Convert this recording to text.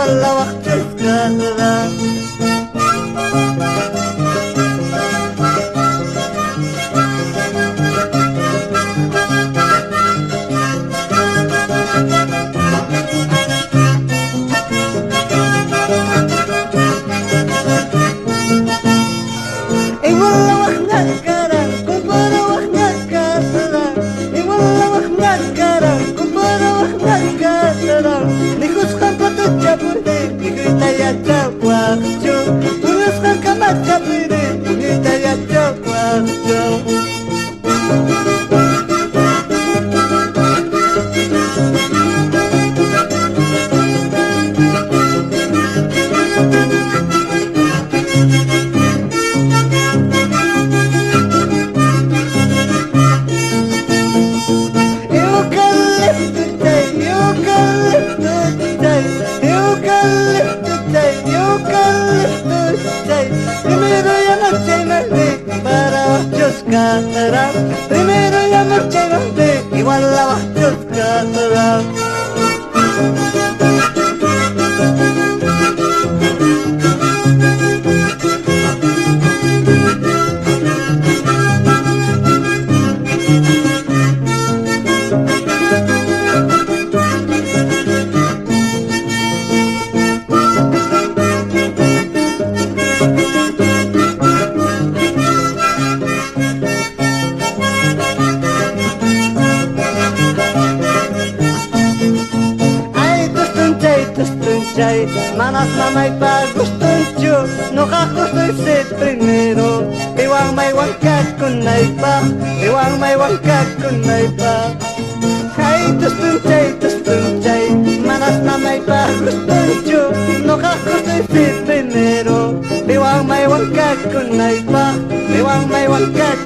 wala waktu sekarang. Dihuskan kata cabut ini kita ya jawab jo. Teruskan kata cabut ini kita ya jawab jo. Sekarang primero yang mencerahkan igual la waktu sekarang. Manas na may bagus tunjuk, nakakustoy si primero. Iwang may wangkat kunay pa, iwang may wangkat kunay pa. Hay tustunchay, manas na may bagus tunjuk, nakakustoy si primero. Iwang may wangkat kunay pa, iwang may wangkat